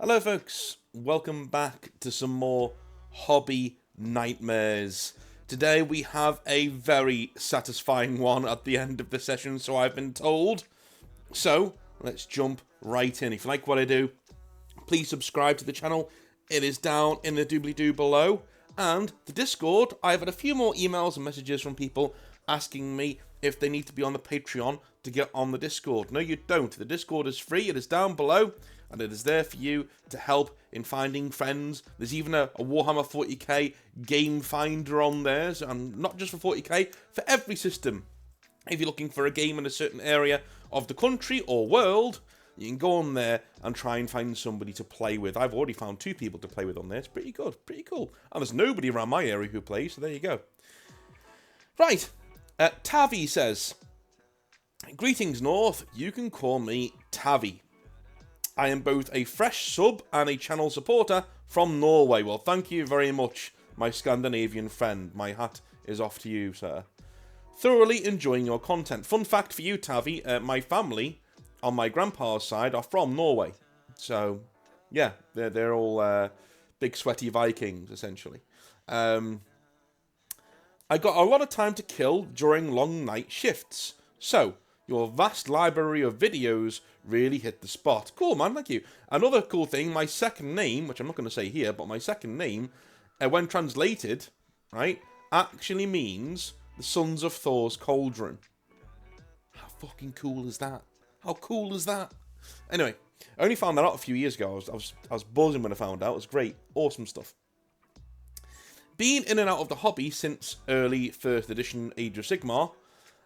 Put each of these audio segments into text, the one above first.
Hello folks, welcome back to some more hobby nightmares. Today we have a very satisfying one at the end of the session, so I've been told. So, let's jump right in. If you like what I do, please subscribe to the channel. It is down in the doobly-doo below. And the Discord, I've had a few more emails and messages from people asking me if they need to be on the Patreon to get on the Discord. No, you don't. The Discord is free. It is down below. And it is there for you to help in finding friends. There's even a Warhammer 40k game finder on there, and not just for 40k, for every system. If you're looking for a game in a certain area of the country or world, you can go on there and try and find somebody to play with. I've already found 2 people to play with on there. It's pretty good, pretty cool. And there's nobody around my area who plays, so there you go. Right, Tavi says, "Greetings North, you can call me Tavi. I am both a fresh sub and a channel supporter from Norway." Well, thank you very much, my Scandinavian friend. My hat is off to you, sir. "Thoroughly enjoying your content." Fun fact for you, Tavi, my family on my grandpa's side are from Norway. So, yeah, they're all big sweaty Vikings, essentially. I got a lot of time to kill during long night shifts. So, your vast library of videos really hit the spot. Cool, man, thank you. Another cool thing, my second name, which I'm not going to say here, but my second name, when translated, right, actually means the Sons of Thor's Cauldron. How fucking cool is that? How cool is that? Anyway, I only found that out a few years ago. I was buzzing when I found out. It was great. Awesome stuff. Been in and out of the hobby since early 1st edition Age of Sigmar,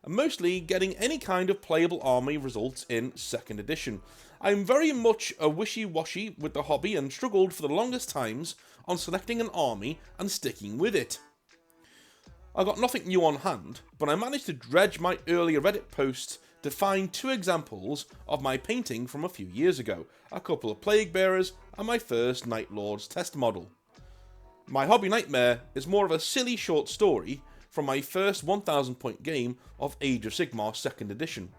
and mostly getting any kind of playable army results in 2nd edition. I'm very much a wishy-washy with the hobby and struggled for the longest times on selecting an army and sticking with it. I got nothing new on hand, but I managed to dredge my earlier Reddit posts to find 2 examples of my painting from a few years ago, a couple of Plague Bearers and my first Night Lord's test model. My hobby nightmare is more of a silly short story from my first 1000 point game of Age of Sigmar 2nd edition.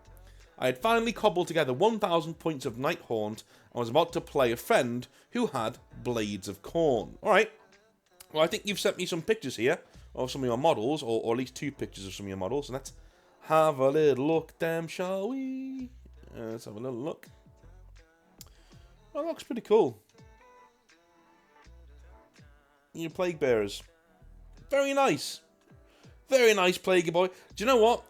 I had finally cobbled together 1000 points of Nighthaunt and was about to play a friend who had Blades of Khorne. Alright, well I think you've sent me some pictures here of some of your models, or at least 2 pictures of some of your models, and let's have a little look, damn shall we? Let's have a little look. Well, that looks pretty cool. Your Plague Bearers. Very nice. Very nice, Plaguey boy. Do you know what?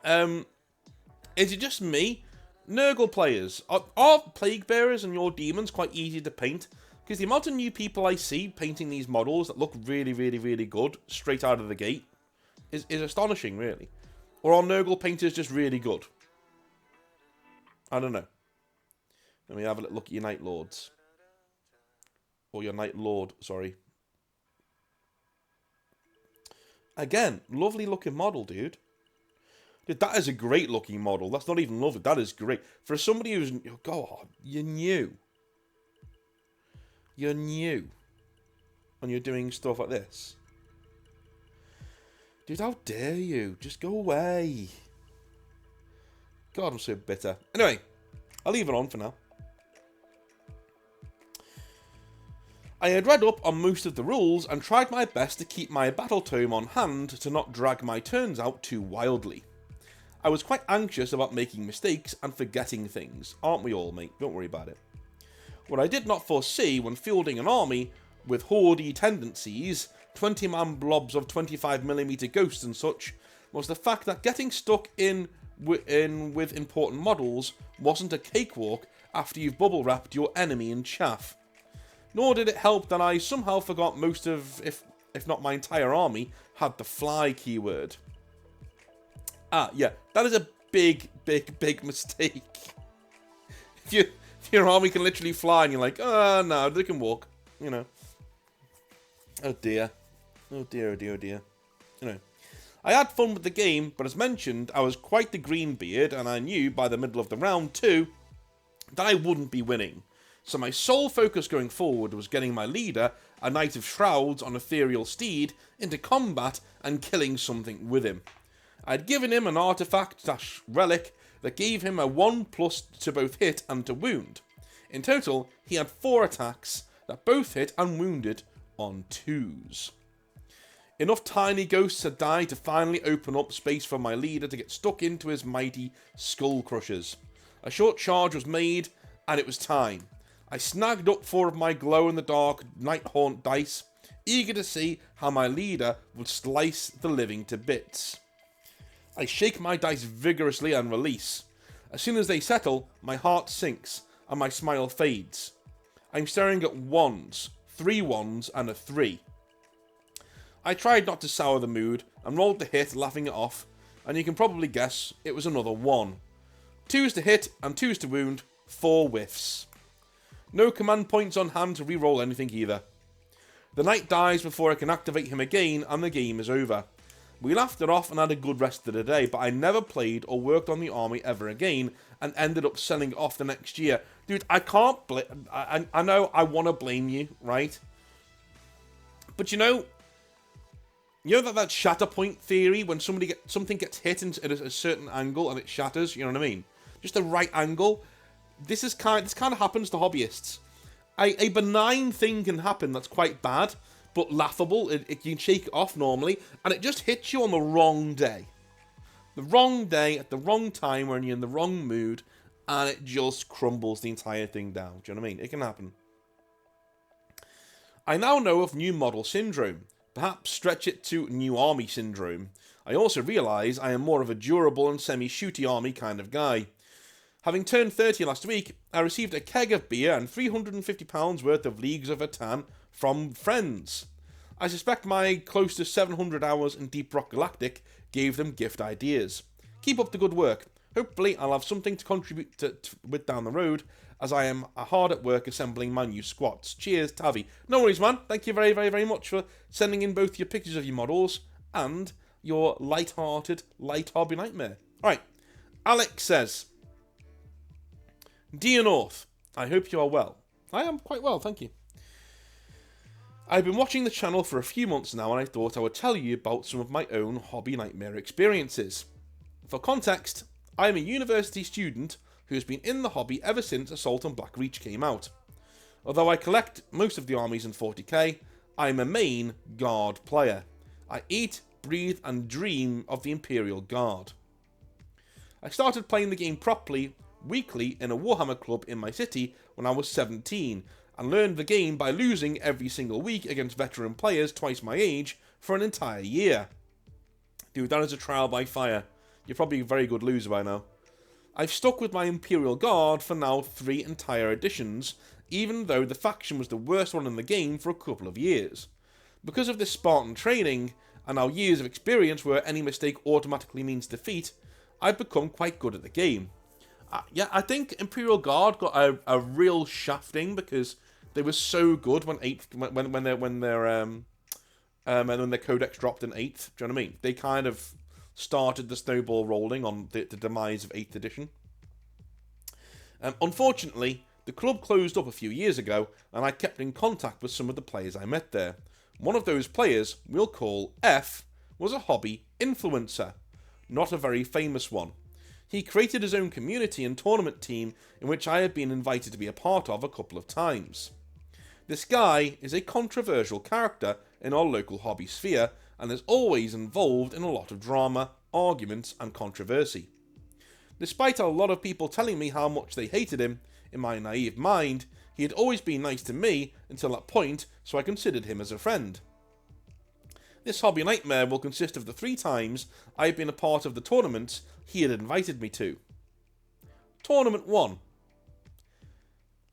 Is it just me? Nurgle players. Are Plague Bearers and your demons quite easy to paint? Because the amount of new people I see painting these models that look really, really, really good straight out of the gate is astonishing, really. Or are Nurgle painters just really good? I don't know. Let me have a look at your Night Lords. Or your Night Lord, sorry. Again, lovely looking model, dude. Dude, that is a great looking model. That's not even lovely. That is great. For somebody who's... God, you're new. You're new. And you're doing stuff like this. Dude, how dare you? Just go away. God, I'm so bitter. Anyway, I'll leave it on for now. I had read up on most of the rules and tried my best to keep my battle tome on hand to not drag my turns out too wildly. I was quite anxious about making mistakes and forgetting things. Aren't we all, mate? Don't worry about it. What I did not foresee when fielding an army with horde tendencies, 20-man blobs of 25mm ghosts and such, was the fact that getting stuck in with important models wasn't a cakewalk after you've bubble wrapped your enemy in chaff. Nor did it help that I somehow forgot most of, if not my entire army, had the fly keyword. Ah, yeah, that is a big, big, big mistake. If your army can literally fly and you're like, oh no, they can walk, you know. Oh dear. Oh dear, oh dear, oh dear. You know. I had fun with the game, but as mentioned, I was quite the greenbeard, and I knew by the middle of the round 2 that I wouldn't be winning. So my sole focus going forward was getting my leader, a Knight of Shrouds on Ethereal Steed, into combat and killing something with him. I'd given him an artifact/relic that gave him a 1+ to both hit and to wound. In total, he had 4 attacks that both hit and wounded on 2s. Enough tiny ghosts had died to finally open up space for my leader to get stuck into his mighty skull crushers. A short charge was made, and it was time. I snagged up 4 of my glow-in-the-dark Nighthaunt dice, eager to see how my leader would slice the living to bits. I shake my dice vigorously and release. As soon as they settle, my heart sinks, and my smile fades. I'm staring at 1s, 3 1s, and a 3. I tried not to sour the mood, and rolled the hit, laughing it off, and you can probably guess it was another 1. 2s to hit, and 2s to wound, 4 whiffs. No command points on hand to re-roll anything either. The knight dies before I can activate him again, and the game is over. We laughed it off and had a good rest of the day, but I never played or worked on the army ever again, and ended up selling it off the next year. Dude, I can't I know I want to blame you, right? But you know that shatter point theory, when something gets hit at a certain angle and it shatters, you know what I mean? Just the right angle. This kind of happens to hobbyists. A benign thing can happen that's quite bad, but laughable. You can shake it off normally, and it just hits you on the wrong day. The wrong day, at the wrong time, when you're in the wrong mood, and it just crumbles the entire thing down. Do you know what I mean? It can happen. I now know of new model syndrome. Perhaps stretch it to new army syndrome. I also realise I am more of a durable and semi-shooty army kind of guy. Having turned 30 last week, I received a keg of beer and £350 worth of Leagues of Atan from friends. I suspect my close to 700 hours in Deep Rock Galactic gave them gift ideas. Keep up the good work. Hopefully I'll have something to contribute with down the road, as I am hard at work assembling my new squats. Cheers, Tavi. No worries, man. Thank you very, very, very much for sending in both your pictures of your models and your light-hearted, light hobby nightmare. Alright, Alex says, Dear North, I hope you are well. I am quite well, thank you. I've been watching the channel for a few months now, and I thought I would tell you about some of my own hobby nightmare experiences. For context, I am a university student who has been in the hobby ever since Assault on Black Reach came out. Although I collect most of the armies in 40k, I am a main Guard player. I eat, breathe and dream of the Imperial Guard. I started playing the game properly weekly in a Warhammer club in my city when I was 17, and learned the game by losing every single week against veteran players twice my age for an entire year. Dude, that is a trial by fire. You're probably a very good loser by now. I've stuck with my Imperial Guard for now 3 entire editions, even though the faction was the worst one in the game for a couple of years. Because of this Spartan training, and our years of experience where any mistake automatically means defeat, I've become quite good at the game. Yeah, I think Imperial Guard got a real shafting because they were so good when their codex dropped in 8th. Do you know what I mean? They kind of started the snowball rolling on the demise of 8th edition. Unfortunately, the club closed up a few years ago, and I kept in contact with some of the players I met there. One of those players, we'll call F, was a hobby influencer, not a very famous one. He created his own community and tournament team in which I have been invited to be a part of a couple of times. This guy is a controversial character in our local hobby sphere and is always involved in a lot of drama, arguments and controversy. Despite a lot of people telling me how much they hated him, in my naive mind, he had always been nice to me until that point, so I considered him as a friend. This hobby nightmare will consist of the 3 times I have been a part of the tournaments he had invited me to. Tournament 1.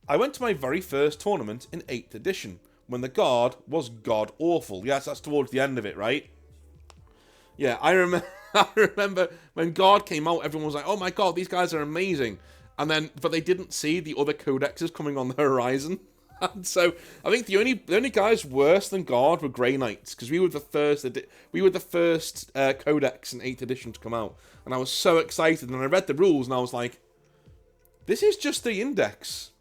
I went to my very first tournament in 8th edition, when the Guard was god-awful. Yes, that's towards the end of it, right? Yeah, I remember when Guard came out, everyone was like, oh my god, these guys are amazing. But they didn't see the other codexes coming on the horizon. And so I think the only guys worse than Guard were Grey Knights, because we were the first codex in 8th edition to come out, and I was so excited. And I read the rules, and I was like, "This is just the index.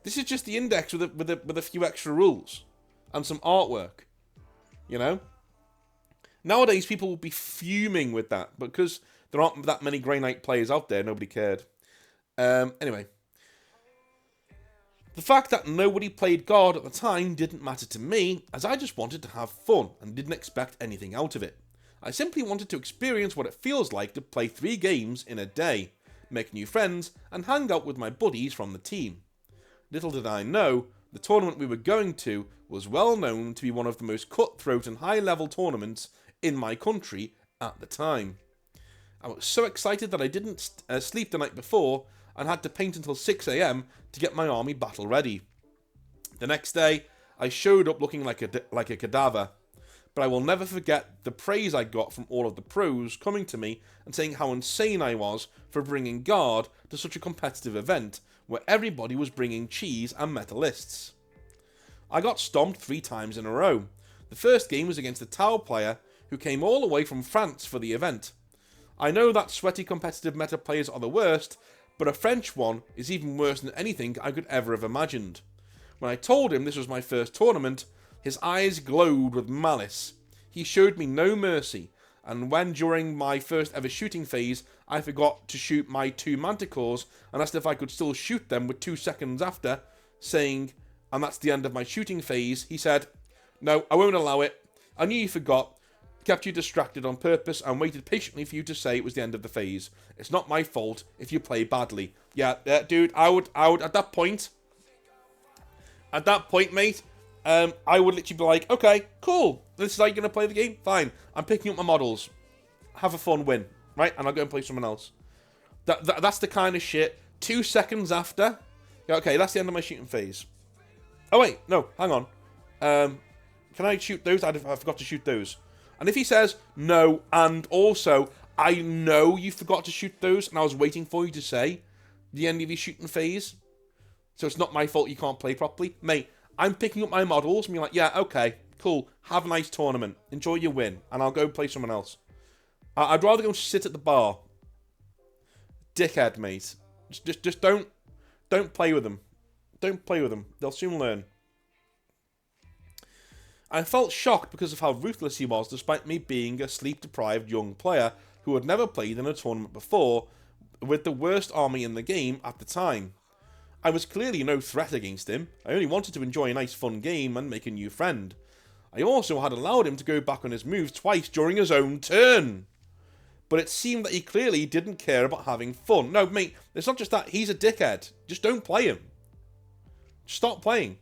This is just the index with a few extra rules and some artwork." You know. Nowadays, people will be fuming with that because there aren't that many Grey Knight players out there. Nobody cared. Anyway. The fact that nobody played God at the time didn't matter to me, as I just wanted to have fun and didn't expect anything out of it. I simply wanted to experience what it feels like to play 3 games in a day, make new friends, and hang out with my buddies from the team. Little did I know, the tournament we were going to was well known to be one of the most cutthroat and high-level tournaments in my country at the time. I was so excited that I didn't sleep the night before and had to paint until 6 AM to get my army battle ready. The next day, I showed up looking like a cadaver, but I will never forget the praise I got from all of the pros coming to me and saying how insane I was for bringing guard to such a competitive event where everybody was bringing cheese and metalists. I got stomped 3 times in a row. The first game was against a Tau player who came all the way from France for the event. I know that sweaty competitive meta players are the worst, but a French one is even worse than anything I could ever have imagined. When I told him this was my first tournament, his eyes glowed with malice. He showed me no mercy, and when during my first ever shooting phase I forgot to shoot my 2 manticores and asked if I could still shoot them with 2 seconds after, saying, "And that's the end of my shooting phase," he said, "No, I won't allow it. I knew you forgot, kept you distracted on purpose, and waited patiently for you to say it was the end of the phase. It's not my fault if you play badly." Yeah, dude, I would at that point, mate, I would literally be like, okay, cool, this is how you're going to play the game? Fine, I'm picking up my models. Have a fun win, right? And I'll go and play someone else. That's the kind of shit. 2 seconds after, okay, that's the end of my shooting phase. Oh, wait, no, hang on. Can I shoot those? I forgot to shoot those. And if he says, no, and also, I know you forgot to shoot those, and I was waiting for you to say the end of your shooting phase, so it's not my fault you can't play properly. Mate, I'm picking up my models and being like, yeah, okay, cool, have a nice tournament, enjoy your win, and I'll go play someone else. I'd rather go sit at the bar. Dickhead, mate. Just don't play with them. Don't play with them. They'll soon learn. I felt shocked because of how ruthless he was, despite me being a sleep-deprived young player who had never played in a tournament before, with the worst army in the game at the time. I was clearly no threat against him. I only wanted to enjoy a nice fun game and make a new friend. I also had allowed him to go back on his moves twice during his own turn. But it seemed that he clearly didn't care about having fun. No, mate, it's not just that. He's a dickhead. Just don't play him. Stop playing.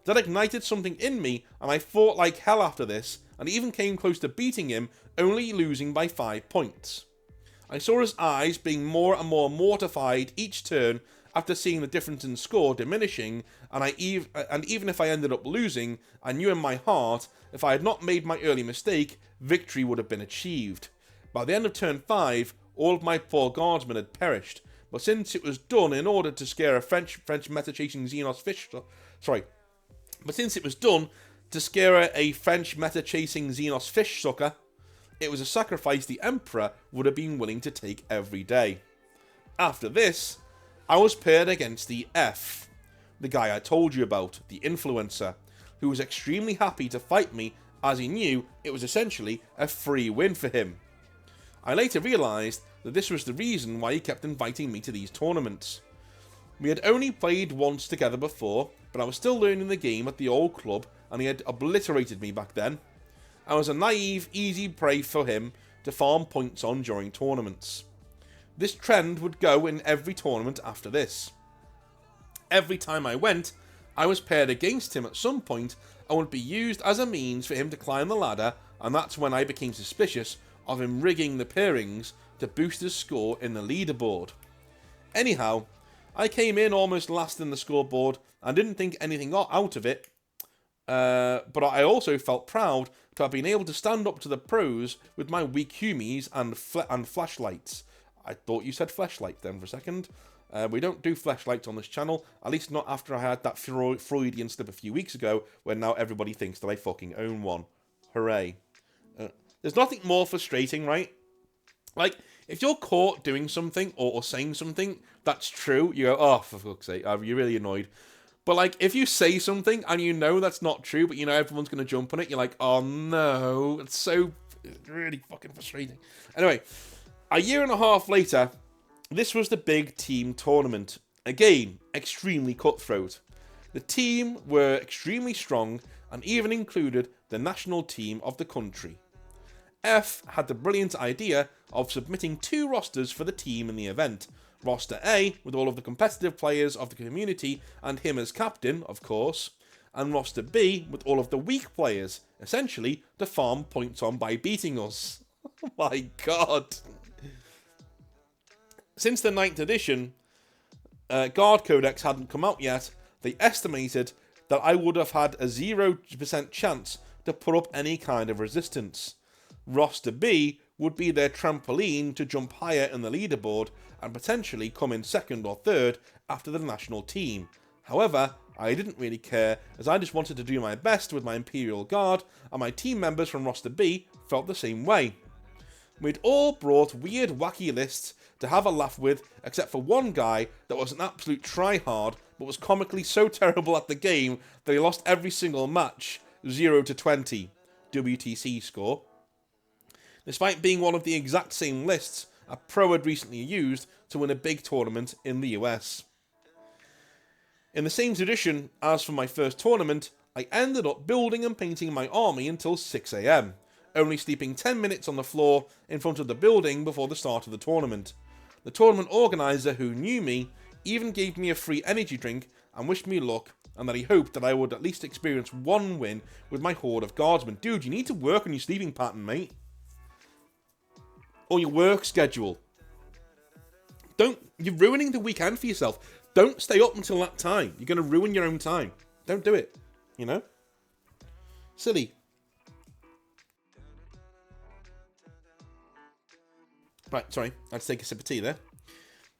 That ignited something in me, and I fought like hell after this, and even came close to beating him, only losing by 5 points. I saw his eyes being more and more mortified each turn after seeing the difference in score diminishing, and even if I ended up losing, I knew in my heart, if I had not made my early mistake, victory would have been achieved. By the end of turn 5, all of my poor guardsmen had perished, but since it was done in order to scare a French meta-chasing Xenos fish... But since it was done to scare a French meta-chasing Xenos fish sucker, it was a sacrifice the Emperor would have been willing to take every day. After this, I was paired against the F, the guy I told you about, the influencer, who was extremely happy to fight me as he knew it was essentially a free win for him. I later realised that this was the reason why he kept inviting me to these tournaments. We had only played once together before, but I was still learning the game at the old club, and he had obliterated me back then. I was a naive, easy prey for him to farm points on during tournaments. This trend would go in every tournament after this. Every time I went, I was paired against him at some point and would be used as a means for him to climb the ladder, and that's when I became suspicious of him rigging the pairings to boost his score in the leaderboard. Anyhow, I came in almost last in the scoreboard and didn't think anything out of it, but I also felt proud to have been able to stand up to the pros with my weak humies and flashlights. I thought you said flashlight then for a second. We don't do flashlights on this channel, at least not after I had that Freudian slip a few weeks ago, where now everybody thinks that I fucking own one. Hooray. There's nothing more frustrating, right? Like, if you're caught doing something or saying something that's true, you go, oh, for fuck's sake, you're really annoyed. But, like, if you say something and you know that's not true, but you know everyone's going to jump on it, you're like, oh, no. It's really fucking frustrating. Anyway, a year and a half later, this was the big team tournament. Again, extremely cutthroat. The team were extremely strong and even included the national team of the country. F had the brilliant idea of submitting 2 rosters for the team in the event. Roster A, with all of the competitive players of the community and him as captain, of course, and Roster B, with all of the weak players, essentially to farm points on by beating us. Oh my god. Since the 9th edition, Guard Codex hadn't come out yet, they estimated that I would have had a 0% chance to put up any kind of resistance. Roster B would be their trampoline to jump higher in the leaderboard and potentially come in 2nd or 3rd after the national team. However, I didn't really care, as I just wanted to do my best with my Imperial Guard, and my team members from Roster B felt the same way. We'd all brought weird, wacky lists to have a laugh with, except for one guy that was an absolute tryhard, but was comically so terrible at the game that he lost every single match, 0-20 WTC score. Despite being one of the exact same lists a pro had recently used to win a big tournament in the US. In the same tradition as for my first tournament, I ended up building and painting my army until 6 AM, only sleeping 10 minutes on the floor in front of the building before the start of the tournament. The tournament organiser, who knew me, even gave me a free energy drink and wished me luck, and that he hoped that I would at least experience one win with my horde of guardsmen. Dude, you need to work on your sleeping pattern, mate. Or your work schedule. You're ruining the weekend for yourself. Don't stay up until that time. You're going to ruin your own time. Don't do it. You know? Silly. Right, sorry. I had to take a sip of tea there.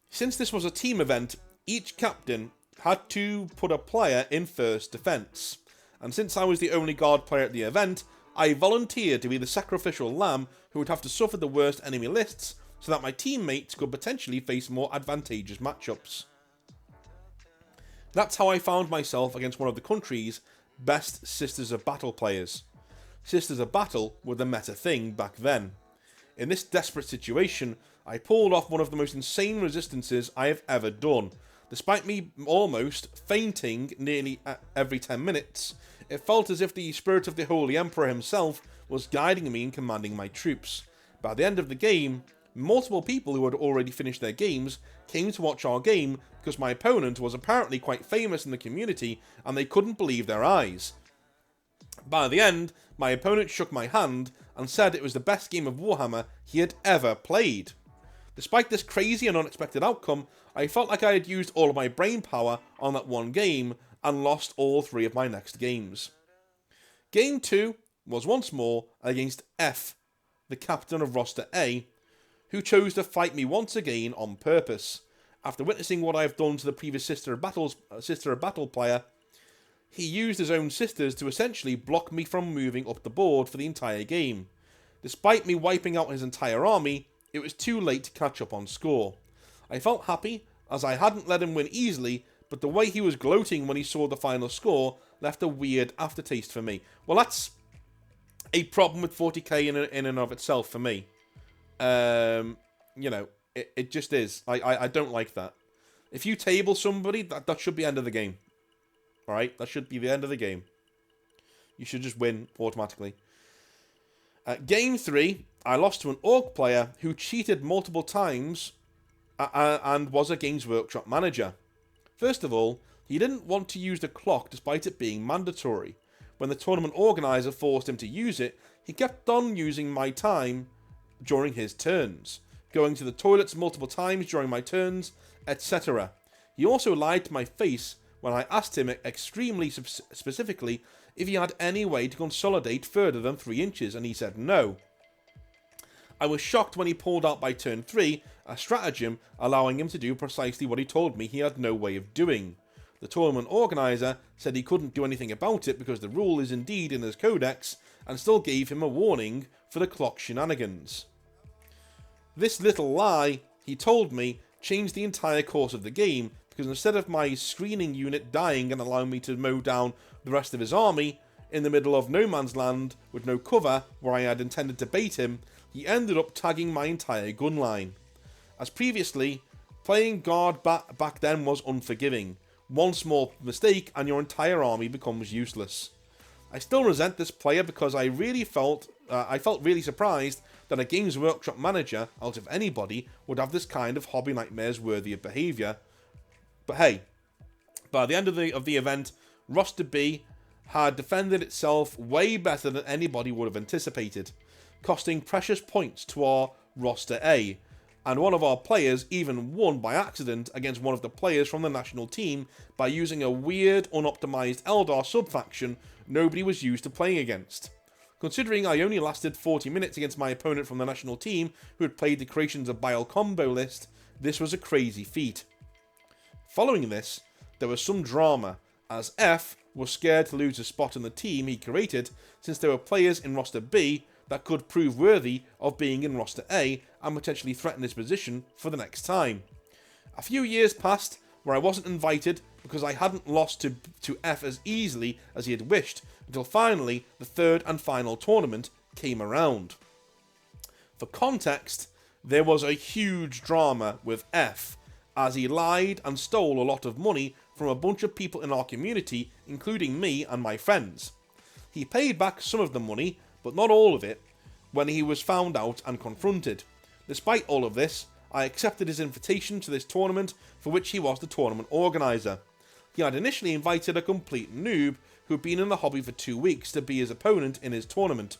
Since this was a team event, each captain had to put a player in first defence. And since I was the only guard player at the event, I volunteered to be the sacrificial lamb who would have to suffer the worst enemy lists so that my teammates could potentially face more advantageous matchups. That's how I found myself against one of the country's best Sisters of Battle players. Sisters of Battle were the meta thing back then. In this desperate situation, I pulled off one of the most insane resistances I have ever done. Despite me almost fainting nearly every 10 minutes, it felt as if the spirit of the Holy Emperor himself was guiding me and commanding my troops. By the end of the game, multiple people who had already finished their games came to watch our game because my opponent was apparently quite famous in the community and they couldn't believe their eyes. By the end, my opponent shook my hand and said it was the best game of Warhammer he had ever played. Despite this crazy and unexpected outcome, I felt like I had used all of my brain power on that one game and lost all 3 of my next games. Game 2 was once more against F, the captain of roster A, who chose to fight me once again on purpose. After witnessing what I have done to the previous Sister of Battle player, he used his own sisters to essentially block me from moving up the board for the entire game. Despite me wiping out his entire army, it was too late to catch up on score. I felt happy, as I hadn't let him win easily, but the way he was gloating when he saw the final score left a weird aftertaste for me. Well, that's a problem with 40k in and of itself for me. You know, it just is. I don't like that. If you table somebody, that should be end of the game. Alright, that should be the end of the game. You should just win automatically. Game 3, I lost to an Orc player who cheated multiple times and was a Games Workshop manager. First of all, he didn't want to use the clock despite it being mandatory. When the tournament organizer forced him to use it, he kept on using my time during his turns, going to the toilets multiple times during my turns, etc. He also lied to my face when I asked him extremely specifically if he had any way to consolidate further than 3 inches, and he said no. I was shocked when he pulled out by turn 3 a stratagem allowing him to do precisely what he told me he had no way of doing. The tournament organizer said he couldn't do anything about it because the rule is indeed in his codex, and still gave him a warning for the clock shenanigans. This little lie, he told me, changed the entire course of the game, because instead of my screening unit dying and allowing me to mow down the rest of his army, in the middle of no man's land with no cover where I had intended to bait him, he ended up tagging my entire gun line. As previously, playing guard back then was unforgiving. One small mistake and your entire army becomes useless. I still resent this player because I felt really surprised that a Games Workshop manager, out of anybody, would have this kind of hobby nightmares worthy of behaviour. But hey, by the end of the event, roster B had defended itself way better than anybody would have anticipated, costing precious points to our roster A, and one of our players even won by accident against one of the players from the national team by using a weird, unoptimized Eldar sub-faction nobody was used to playing against. Considering I only lasted 40 minutes against my opponent from the national team, who had played the Creations of Bile combo list, this was a crazy feat. Following this, there was some drama, as F was scared to lose a spot in the team he created, since there were players in roster B that could prove worthy of being in roster A and potentially threaten his position for the next time. A few years passed where I wasn't invited because I hadn't lost to F as easily as he had wished, until finally the third and final tournament came around. For context, there was a huge drama with F, as he lied and stole a lot of money from a bunch of people in our community, including me and my friends. He paid back some of the money, but not all of it, when he was found out and confronted. Despite all of this, I accepted his invitation to this tournament, for which he was the tournament organiser. He had initially invited a complete noob who had been in the hobby for 2 weeks to be his opponent in his tournament.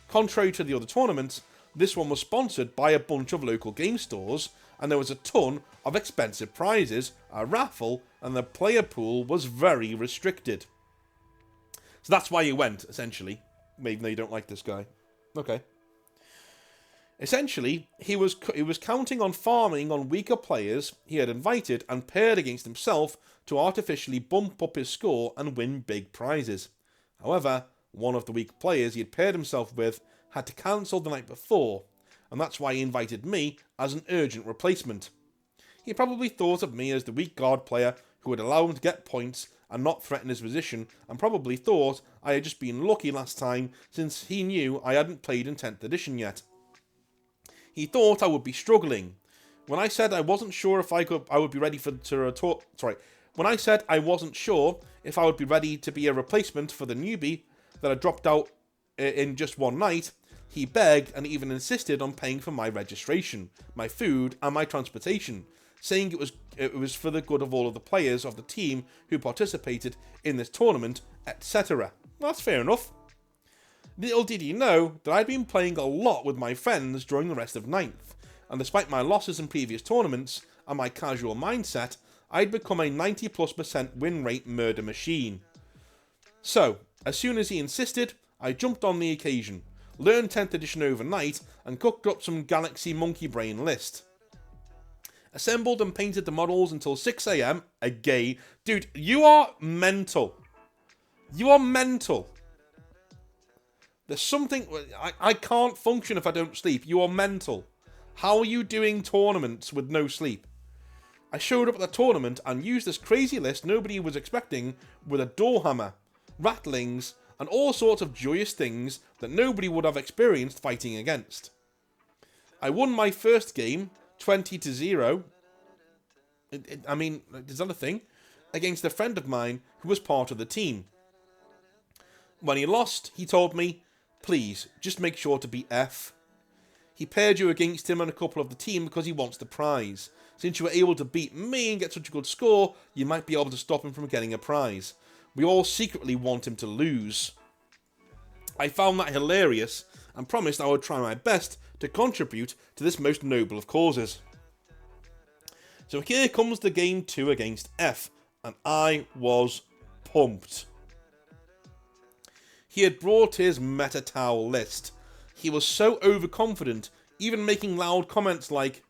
Contrary to the other tournaments, this one was sponsored by a bunch of local game stores, and there was a ton of expensive prizes, a raffle, and the player pool was very restricted. So that's why you went, essentially. Even though you don't like this guy. Okay. Essentially, he was counting on farming on weaker players he had invited and paired against himself to artificially bump up his score and win big prizes. However, one of the weak players he had paired himself with had to cancel the night before, and that's why he invited me as an urgent replacement. He probably thought of me as the weak guard player who would allow him to get points and not threaten his position, and probably thought I had just been lucky last time since he knew I hadn't played in 10th edition yet. He thought I would be struggling. When I said I wasn't sure if I would be ready when I said I wasn't sure if I would be ready to be a replacement for the newbie that had dropped out in just one night, he begged and even insisted on paying for my registration, my food, and my transportation, saying it was for the good of all of the players of the team who participated in this tournament, etc. Well, that's fair enough. Little did he know that I'd been playing a lot with my friends during the rest of 9th, and despite my losses in previous tournaments and my casual mindset, I'd become a 90+% win rate murder machine. So, as soon as he insisted, I jumped on the occasion, learned 10th edition overnight, and cooked up some Galaxy Monkey Brain list. Assembled and painted the models until 6 AM, again. Dude, you are mental. You are mental. There's something... I can't function if I don't sleep. You are mental. How are you doing tournaments with no sleep? I showed up at the tournament and used this crazy list nobody was expecting with a door hammer, rattlings, and all sorts of joyous things that nobody would have experienced fighting against. I won my first game, 20-0. I mean, is that a thing? Against a friend of mine who was part of the team. When he lost, he told me, please, just make sure to beat F. He paired you against him and a couple of the team because he wants the prize. Since you were able to beat me and get such a good score, you might be able to stop him from getting a prize. We all secretly want him to lose. I found that hilarious and promised I would try my best to contribute to this most noble of causes. So here comes the game 2 against F, and I was pumped. He had brought his meta towel list. He was so overconfident, even making loud comments like,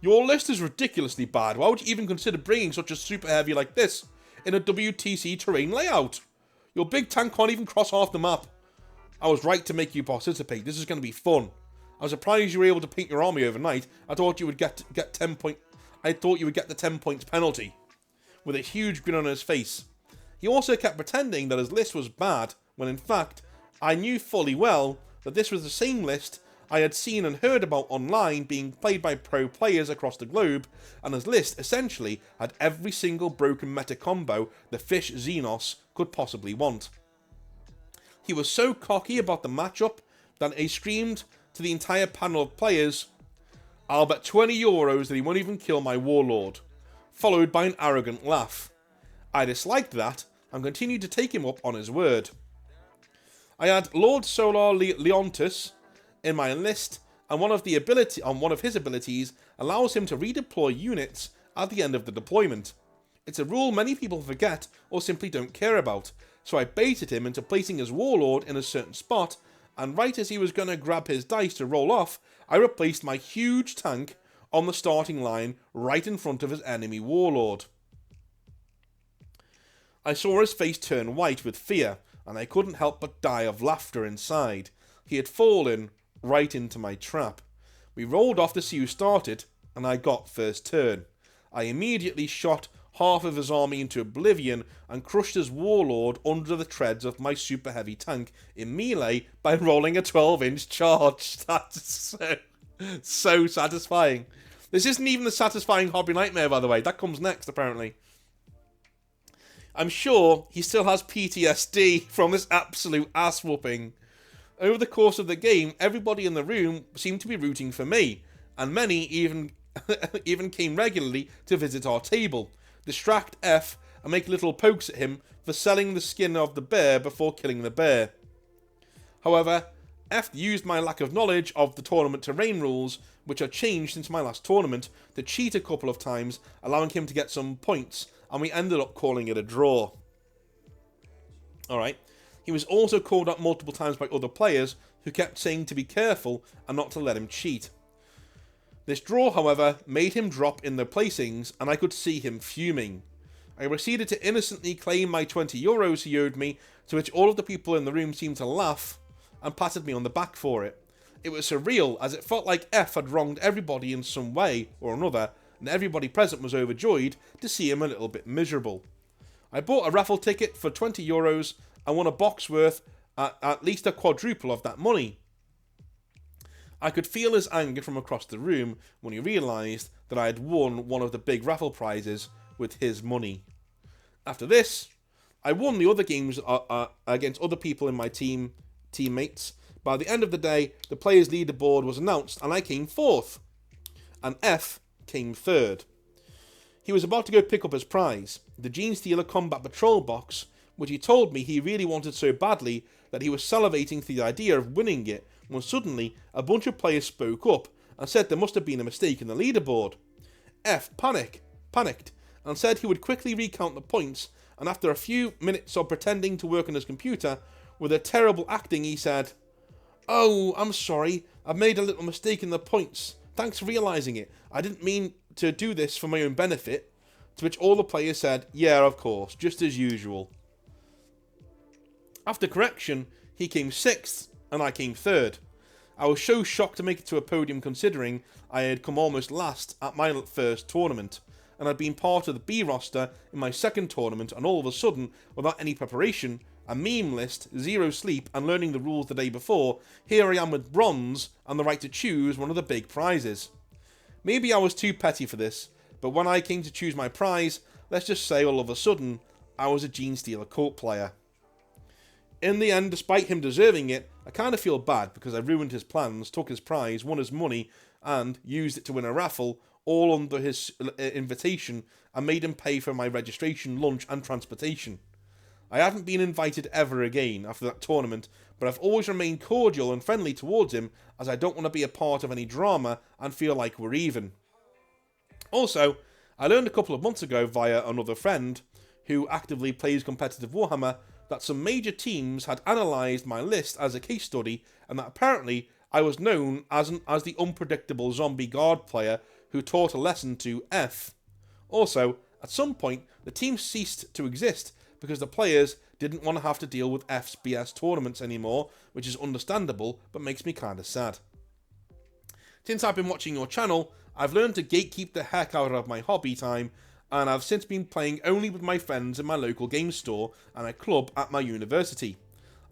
"Your list is ridiculously bad. Why would you even consider bringing such a super heavy like this in a WTC terrain layout? Your big tank can't even cross half the map. I was right to make you participate. This is going to be fun. I was surprised you were able to paint your army overnight. I thought you would get 10 point. I thought you would get the 10 points penalty," with a huge grin on his face. He also kept pretending that his list was bad, when in fact, I knew fully well that this was the same list I had seen and heard about online being played by pro players across the globe, and his list essentially had every single broken meta combo the Fish Xenos could possibly want. He was so cocky about the matchup that he screamed to the entire panel of players, "I'll bet €20 that he won't even kill my warlord," followed by an arrogant laugh. I disliked that and continued to take him up on his word. I had Lord Solar Leontus in my list, and one of his abilities allows him to redeploy units at the end of the deployment. It's a rule many people forget or simply don't care about, so I baited him into placing his warlord in a certain spot, and right as he was going to grab his dice to roll off, I replaced my huge tank on the starting line right in front of his enemy warlord. I saw his face turn white with fear, and I couldn't help but die of laughter inside. He had fallen right into my trap. We rolled off to see who started, and I got first turn. I immediately shot half of his army into oblivion and crushed his warlord under the treads of my super heavy tank in melee by rolling a 12-inch charge. That's so satisfying. This isn't even the satisfying hobby nightmare, by the way. That comes next, apparently. I'm sure he still has PTSD from this absolute ass whooping. Over the course of the game, everybody in the room seemed to be rooting for me, and many even came regularly to visit our table, distract F, and make little pokes at him for selling the skin of the bear before killing the bear. However, F used my lack of knowledge of the tournament terrain rules, which had changed since my last tournament, to cheat a couple of times, allowing him to get some points, and we ended up calling it a draw. Alright. He was also called up multiple times by other players who kept saying to be careful and not to let him cheat. This draw, however, made him drop in the placings, and I could see him fuming. I proceeded to innocently claim my €20 he owed me, to which all of the people in the room seemed to laugh and patted me on the back for it. It was surreal, as it felt like F had wronged everybody in some way or another, and everybody present was overjoyed to see him a little bit miserable. I bought a raffle ticket for €20 and won a box worth at least a quadruple of that money. I could feel his anger from across the room when he realised that I had won one of the big raffle prizes with his money. After this, I won the other games against other people in my teammates. By the end of the day, the players' leaderboard was announced and I came fourth, and F came third. He was about to go pick up his prize, the Gene Stealer Combat Patrol box, which he told me he really wanted so badly that he was salivating for the idea of winning it, when suddenly a bunch of players spoke up and said there must have been a mistake in the leaderboard. F panicked and said he would quickly recount the points, and after a few minutes of pretending to work on his computer, with a terrible acting he said, "Oh, I'm sorry, I've made a little mistake in the points. Thanks for realising it. I didn't mean to do this for my own benefit." To which all the players said, "Yeah, of course, just as usual." After correction, he came sixth and I came third. I was so shocked to make it to a podium considering I had come almost last at my first tournament, and I'd been part of the B roster in my second tournament, and all of a sudden, without any preparation, a meme list, zero sleep, and learning the rules the day before, here I am with bronze and the right to choose one of the big prizes. Maybe I was too petty for this, but when I came to choose my prize, let's just say all of a sudden, I was a Gene Stealer cult player. In the end, despite him deserving it, I kind of feel bad because I ruined his plans, took his prize, won his money, and used it to win a raffle, all under his invitation, and made him pay for my registration, lunch, and transportation. I haven't been invited ever again after that tournament, but I've always remained cordial and friendly towards him, as I don't want to be a part of any drama and feel like we're even. Also, I learned a couple of months ago via another friend, who actively plays competitive Warhammer, that some major teams had analysed my list as a case study, and that apparently I was known as the unpredictable zombie guard player who taught a lesson to F. Also, at some point, the team ceased to exist because the players didn't want to have to deal with F's BS tournaments anymore, which is understandable, but makes me kinda sad. Since I've been watching your channel, I've learned to gatekeep the heck out of my hobby time, and I've since been playing only with my friends in my local game store and a club at my university.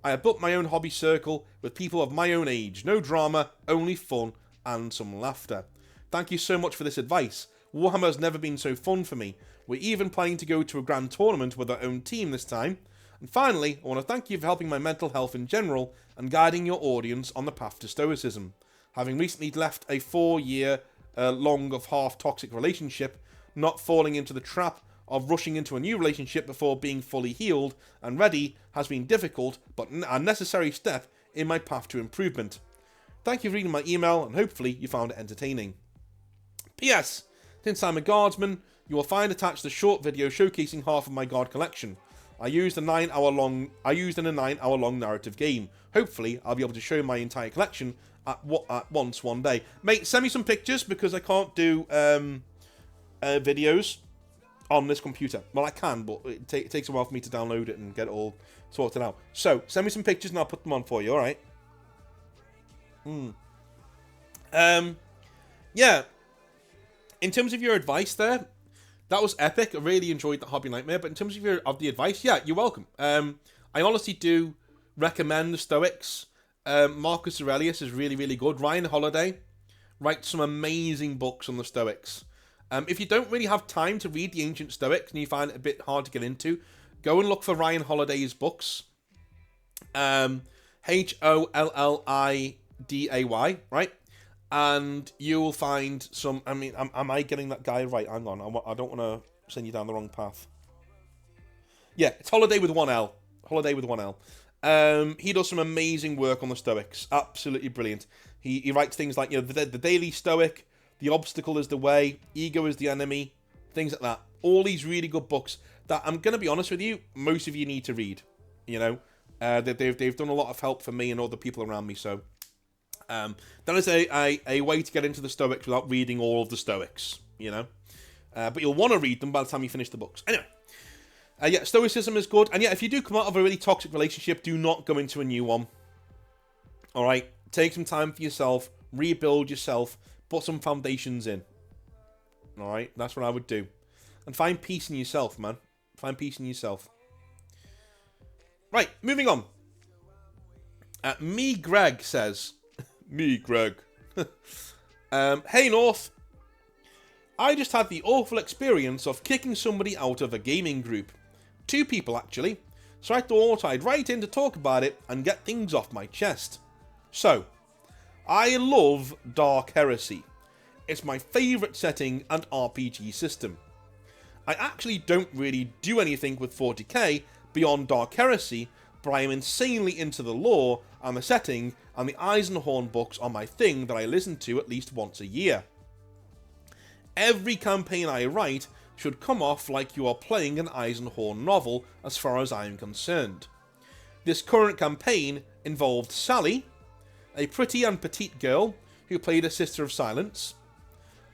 I have built my own hobby circle with people of my own age. No drama, only fun and some laughter. Thank you so much for this advice. Warhammer has never been so fun for me. We're even planning to go to a grand tournament with our own team this time. And finally, I want to thank you for helping my mental health in general and guiding your audience on the path to Stoicism. Having recently left a 4-year long of half-toxic relationship, not falling into the trap of rushing into a new relationship before being fully healed and ready has been difficult but a necessary step in my path to improvement. Thank you for reading my email and hopefully you found it entertaining. P.S. Since I'm a guardsman, you will find attached a short video showcasing half of my guard collection. I used in a 9-hour-long narrative game. Hopefully, I'll be able to show my entire collection at once one day. Mate, send me some pictures because I can't do videos on this computer. Well, I can, but it takes a while for me to download it and get it all sorted out. So, send me some pictures and I'll put them on for you, alright? Yeah. In terms of your advice there, that was epic. I really enjoyed the Hobby Nightmare. But in terms of the advice, yeah, you're welcome. I honestly do recommend the Stoics. Marcus Aurelius is really, really good. Ryan Holiday writes some amazing books on the Stoics. If you don't really have time to read the ancient Stoics and you find it a bit hard to get into, go and look for Ryan Holiday's books. Holliday, right? And you will find some... I mean, am I getting that guy right? Hang on. I don't want to send you down the wrong path. Yeah, it's Holiday with one L. Holiday with one L. He does some amazing work on the Stoics. Absolutely brilliant. He writes things like, the Daily Stoic, The Obstacle is the Way, Ego is the Enemy, things like that. All these really good books that, I'm going to be honest with you, most of you need to read. They've done a lot of help for me and other people around me, so... that is a way to get into the Stoics without reading all of the Stoics, But you'll want to read them by the time you finish the books. Anyway, yeah, Stoicism is good. And yeah, if you do come out of a really toxic relationship, do not go into a new one. Alright? Take some time for yourself, rebuild yourself, put some foundations in. Alright? That's what I would do. And find peace in yourself, man. Find peace in yourself. Right, moving on. Me Greg says... Me, Greg. Hey, North. I just had the awful experience of kicking somebody out of a gaming group. 2 people, actually. So I thought I'd write in to talk about it and get things off my chest. So, I love Dark Heresy. It's my favourite setting and RPG system. I actually don't really do anything with 40k beyond Dark Heresy, but I am insanely into the lore and the setting, and the Eisenhorn books are my thing that I listen to at least once a year. Every campaign I write should come off like you are playing an Eisenhorn novel as far as I am concerned. This current campaign involved Sally, a pretty and petite girl who played a Sister of Silence,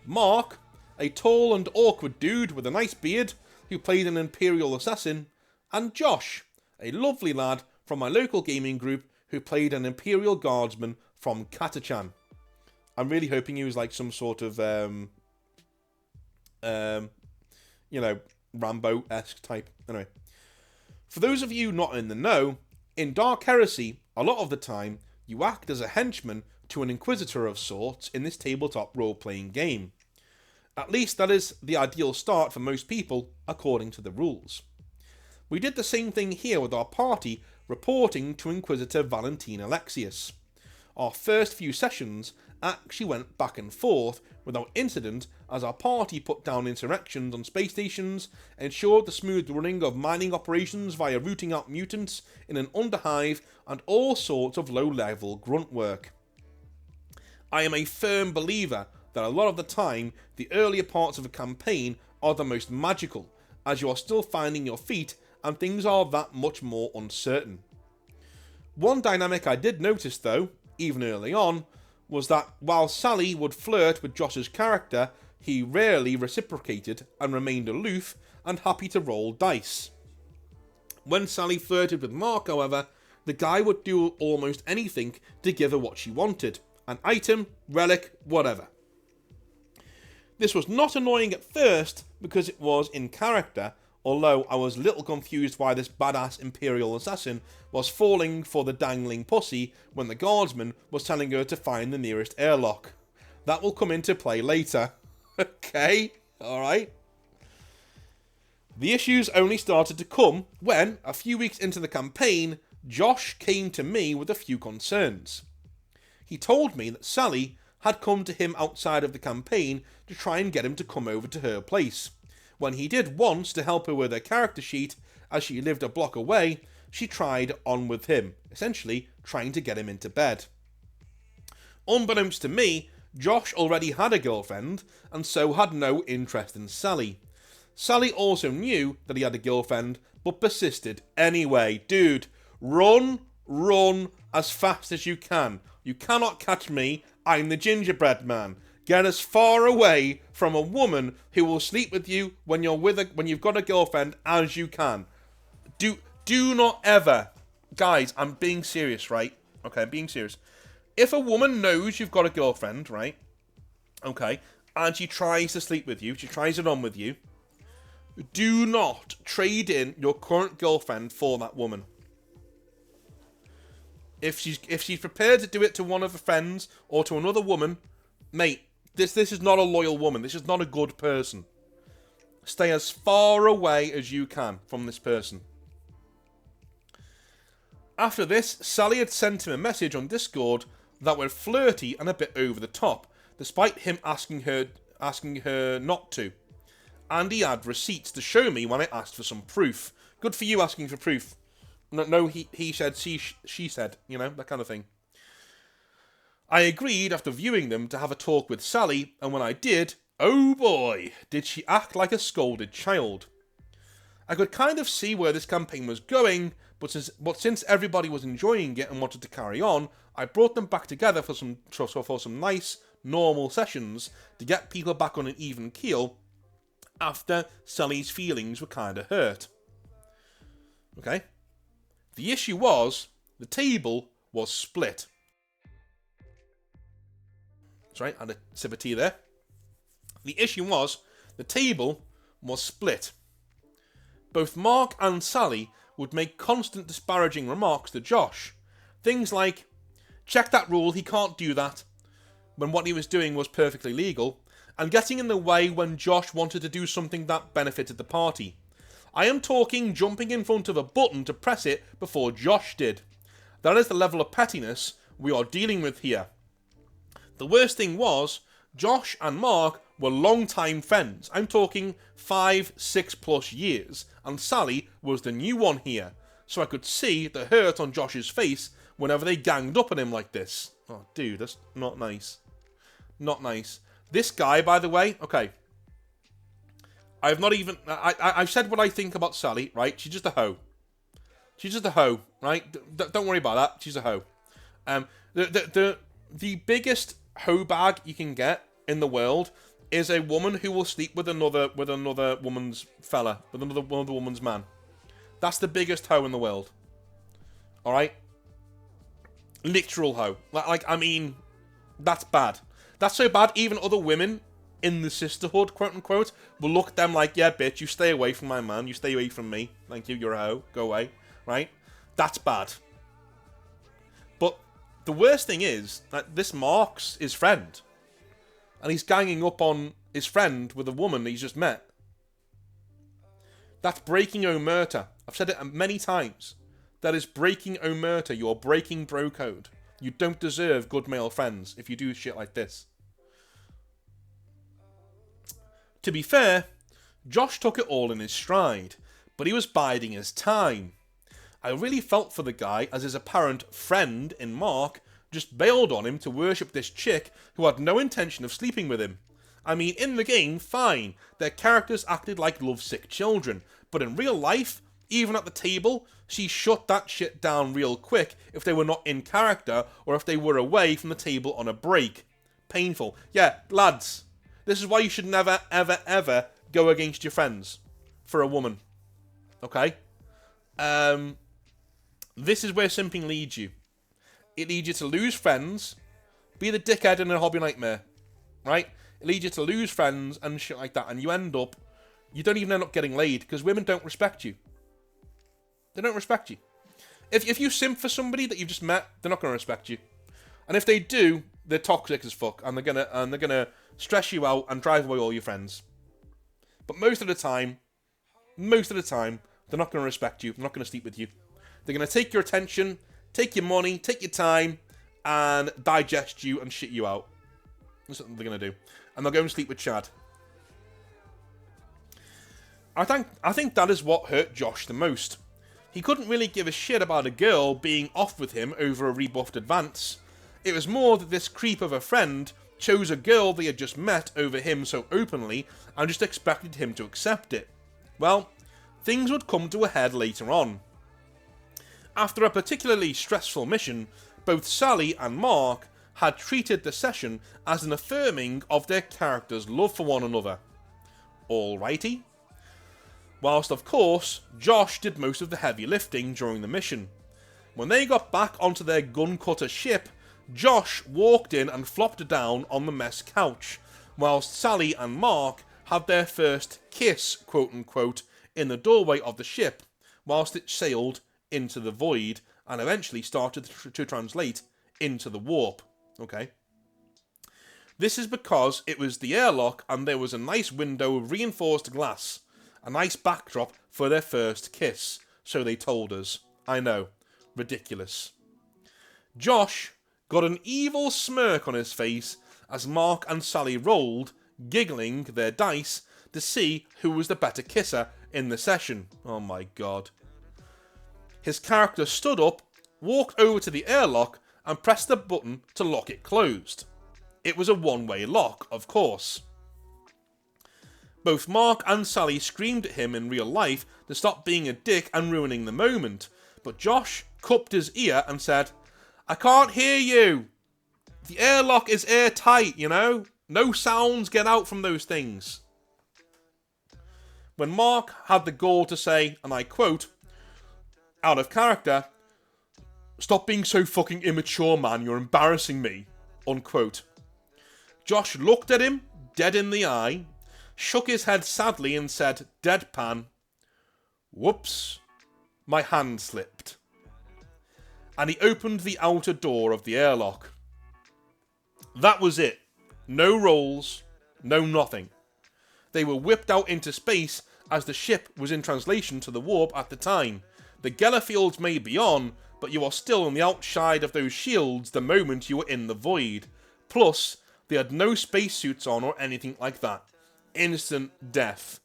Mark, a tall and awkward dude with a nice beard who played an Imperial Assassin, and Josh, a lovely lad from my local gaming group who played an Imperial Guardsman from Katachan. I'm really hoping he was like some sort of, Rambo-esque type. Anyway. For those of you not in the know, in Dark Heresy, a lot of the time, you act as a henchman to an Inquisitor of sorts in this tabletop role-playing game. At least that is the ideal start for most people, according to the rules. We did the same thing here with our party reporting to Inquisitor Valentin Alexius. Our first few sessions actually went back and forth without incident as our party put down insurrections on space stations, ensured the smooth running of mining operations via rooting out mutants in an underhive, and all sorts of low-level grunt work. I am a firm believer that a lot of the time, the earlier parts of a campaign are the most magical, as you are still finding your feet and things are that much more uncertain. One dynamic I did notice though, even early on, was that while Sally would flirt with Josh's character, he rarely reciprocated and remained aloof and happy to roll dice. When Sally flirted with Mark, however, the guy would do almost anything to give her what she wanted, an item, relic, whatever. This was not annoying at first because it was in character, although I was a little confused why this badass Imperial assassin was falling for the dangling pussy when the guardsman was telling her to find the nearest airlock. That will come into play later. Okay, alright. The issues only started to come when, a few weeks into the campaign, Josh came to me with a few concerns. He told me that Sally had come to him outside of the campaign to try and get him to come over to her place. When he did once to help her with her character sheet, as she lived a block away, she tried on with him, essentially trying to get him into bed. Unbeknownst to me, Josh already had a girlfriend, and so had no interest in Sally. Sally also knew that he had a girlfriend, but persisted anyway. Dude, run as fast as you can. You cannot catch me, I'm the gingerbread man. Get as far away from a woman who will sleep with you when you've got a girlfriend as you can. Do not ever, guys, I'm being serious, right? Okay, I'm being serious. If a woman knows you've got a girlfriend, right? Okay, and she tries to sleep with you, she tries it on with you, do not trade in your current girlfriend for that woman. If she's prepared to do it to one of her friends or to another woman, mate, this is not a loyal woman. This is not a good person. Stay as far away as you can from this person. After this, Sally had sent him a message on Discord that were flirty and a bit over the top, despite him asking her not to. And he had receipts to show me when I asked for some proof. Good for you asking for proof. No, he said, she said, you know, that kind of thing. I agreed after viewing them to have a talk with Sally, and when I did, oh boy, did she act like a scolded child. I could kind of see where this campaign was going, but since everybody was enjoying it and wanted to carry on, I brought them back together for some nice, normal sessions to get people back on an even keel after Sally's feelings were kind of hurt. Okay? The issue was, the table was split. That's right, I had a sip of tea there. The issue was, the table was split. Both Mark and Sally would make constant disparaging remarks to Josh. Things like, check that rule, he can't do that, when what he was doing was perfectly legal, and getting in the way when Josh wanted to do something that benefited the party. I am talking jumping in front of a button to press it before Josh did. That is the level of pettiness we are dealing with here. The worst thing was, Josh and Mark were long-time friends. I'm talking 5-6+ years, and Sally was the new one here, so I could see the hurt on Josh's face whenever they ganged up on him like this. Oh, dude, that's not nice. Not nice. This guy, by the way, okay, I've said what I think about Sally, right? She's just a hoe. She's just a hoe, right? Don't worry about that. She's a hoe. The biggest hoe bag you can get in the world is a woman who will sleep with another woman's fella, with another woman's man. That's the biggest hoe in the world. All right? Literal hoe. Like, I mean, that's bad. That's so bad, even other women in the sisterhood, quote unquote, will look at them like, yeah, bitch, you stay away from my man, you stay away from me. Thank you, you're a hoe. Go away. Right? That's bad. But the worst thing is that this Mark's his friend. And he's ganging up on his friend with a woman he's just met. That's breaking omerta. I've said it many times. That is breaking omerta. You're breaking bro code. You don't deserve good male friends if you do shit like this. To be fair, Josh took it all in his stride, but he was biding his time. I really felt for the guy as his apparent friend in Mark just bailed on him to worship this chick who had no intention of sleeping with him. I mean, in the game, fine, their characters acted like lovesick children, but in real life, even at the table, she shut that shit down real quick if they were not in character or if they were away from the table on a break. Painful. Yeah, lads, this is why you should never, ever, ever go against your friends for a woman. Okay? This is where simping leads you. It leads you to lose friends, be the dickhead in a hobby nightmare, right? It leads you to lose friends and shit like that, and you end up you don't even end up getting laid because women don't respect you. They don't respect you. If you simp for somebody that you've just met, they're not going to respect you. And if they do, they're toxic as fuck, and they're gonna stress you out and drive away all your friends. But most of the time, they're not going to respect you. They're not going to sleep with you. They're going to take your attention, take your money, take your time, and digest you and shit you out. That's what they're going to do. And they'll go and sleep with Chad. I think that is what hurt Josh the most. He couldn't really give a shit about a girl being off with him over a rebuffed advance. It was more that this creep of a friend chose a girl they had just met over him so openly and just expected him to accept it. Well, things would come to a head later on. After a particularly stressful mission, both Sally and Mark had treated the session as an affirming of their characters' love for one another. Alrighty. Whilst, of course, Josh did most of the heavy lifting during the mission. When they got back onto their gun-cutter ship, Josh walked in and flopped down on the mess couch, whilst Sally and Mark had their first kiss, quote-unquote, in the doorway of the ship, whilst it sailed into the void and eventually started to translate into the warp. Okay? This is because it was the airlock and there was a nice window of reinforced glass, a nice backdrop for their first kiss, so they told us. I know. Ridiculous. Josh got an evil smirk on his face as Mark and Sally rolled, giggling their dice, to see who was the better kisser in the session. Oh my god. His character stood up, walked over to the airlock, and pressed the button to lock it closed. It was a one-way lock, of course. Both Mark and Sally screamed at him in real life to stop being a dick and ruining the moment, but Josh cupped his ear and said, "I can't hear you. The airlock is airtight, you know? No sounds get out from those things." When Mark had the gall to say, and I quote, out of character, "Stop being so fucking immature, man, you're embarrassing me," unquote. Josh looked at him, dead in the eye, shook his head sadly and said, deadpan, "Whoops, my hand slipped." And he opened the outer door of the airlock. That was it. No rolls, no nothing. They were whipped out into space as the ship was in translation to the warp at the time. The Geller fields may be on, but you are still on the outside of those shields the moment you were in the void. Plus, they had no spacesuits on or anything like that. Instant death.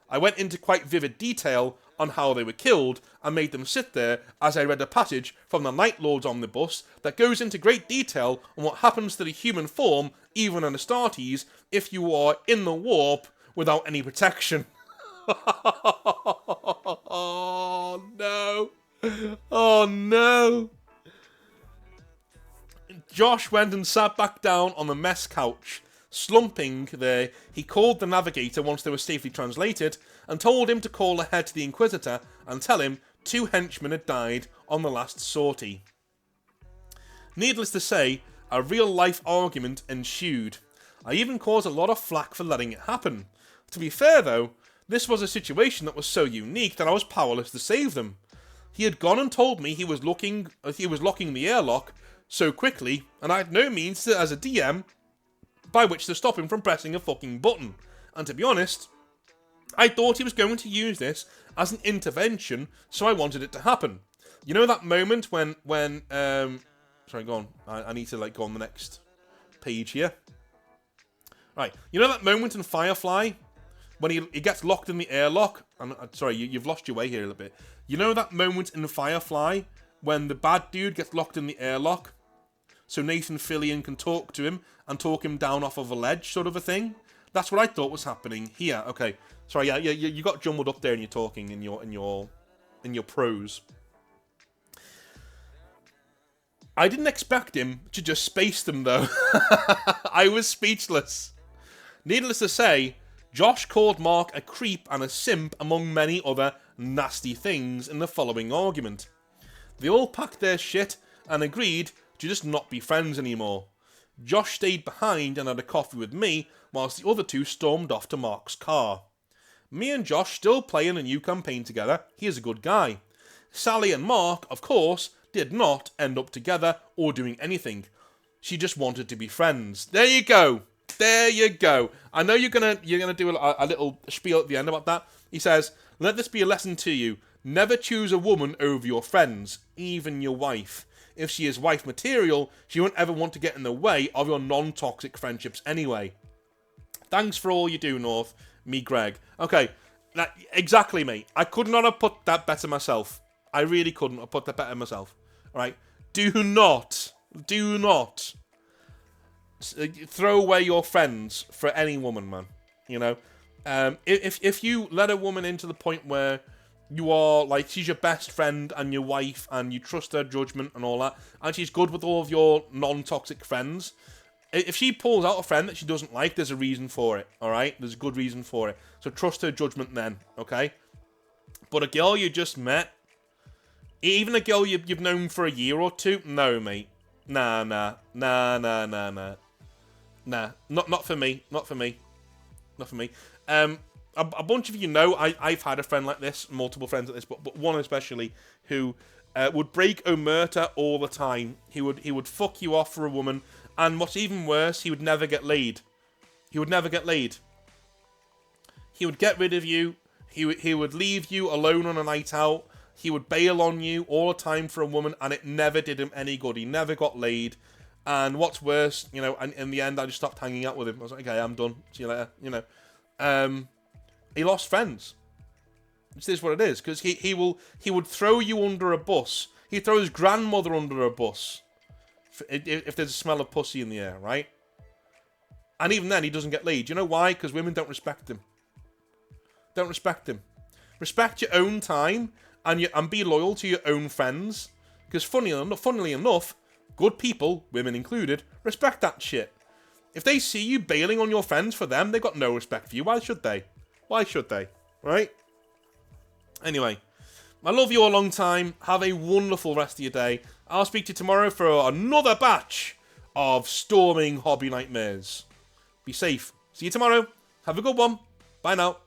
I went into quite vivid detail on how they were killed and made them sit there as I read a passage from the Night Lord's omnibus that goes into great detail on what happens to the human form, even in Astartes, if you are in the warp without any protection. Oh no. Oh no. Josh went and sat back down on the mess couch. Slumping there, he called the navigator once they were safely translated and told him to call ahead to the Inquisitor and tell him 2 henchmen had died on the last sortie. Needless to say, a real-life argument ensued. I even caused a lot of flack for letting it happen. To be fair though, this was a situation that was so unique that I was powerless to save them. He had gone and told me he was locking the airlock so quickly, and I had no means to, as a DM, by which to stop him from pressing a fucking button. And to be honest, I thought he was going to use this as an intervention, so I wanted it to happen. You know that moment when sorry, go on. I need to go on the next page here. Right, you know that moment in Firefly when he gets locked in the airlock? Sorry, you've lost your way here a little bit. You know that moment in Firefly when the bad dude gets locked in the airlock? So Nathan Fillion can talk to him and talk him down off of a ledge, sort of a thing. That's what I thought was happening here. Okay, sorry, yeah, you got jumbled up there in your talking, in your prose. I didn't expect him to just space them though. I was speechless. Needless to say, Josh called Mark a creep and a simp among many other nasty things in the following argument. They all packed their shit and agreed to just not be friends anymore. Josh stayed behind and had a coffee with me, whilst the other two stormed off to Mark's car. Me and Josh still play in a new campaign together. He is a good guy. Sally and Mark, of course, did not end up together or doing anything. She just wanted to be friends. There you go. There you go. I know you're gonna do a little spiel at the end about that. He says, "Let this be a lesson to you. Never choose a woman over your friends, even your wife. If she is wife material, she won't ever want to get in the way of your non-toxic friendships anyway. Thanks for all you do, North. Me, Greg." Okay, exactly, mate. I could not have put that better myself. I really couldn't have put that better myself. All right? Do not throw away your friends for any woman, man. You know? If you let a woman into the point where you are, like, she's your best friend and your wife and you trust her judgment and all that, and she's good with all of your non-toxic friends, if she pulls out a friend that she doesn't like, there's a reason for it, alright? There's a good reason for it. So trust her judgment then, okay? But a girl you just met, even a girl you've known for a year or two, no, mate. Nah. Nah, not for me. Not for me. A bunch of you know I've had a friend like this, multiple friends like this, but one especially who would break omerta all the time. He would fuck you off for a woman, and what's even worse, he would never get laid. He would get rid of you. He would leave you alone on a night out. He would bail on you all the time for a woman, and it never did him any good. He never got laid. And what's worse, you know, and in the end, I just stopped hanging out with him. I was like, okay, I'm done. See you later. You know, he lost friends. This is what it is, because he would throw you under a bus. He'd throw his grandmother under a bus if there's a smell of pussy in the air, right? And even then, he doesn't get laid. You know why? Because women don't respect him. Don't respect him. Respect your own time and be loyal to your own friends. Because funnily enough, good people, women included, respect that shit. If they see you bailing on your friends for them, they've got no respect for you. Why should they? Why should they? Right? Anyway, I love you all a long time. Have a wonderful rest of your day. I'll speak to you tomorrow for another batch of storming hobby nightmares. Be safe. See you tomorrow. Have a good one. Bye now.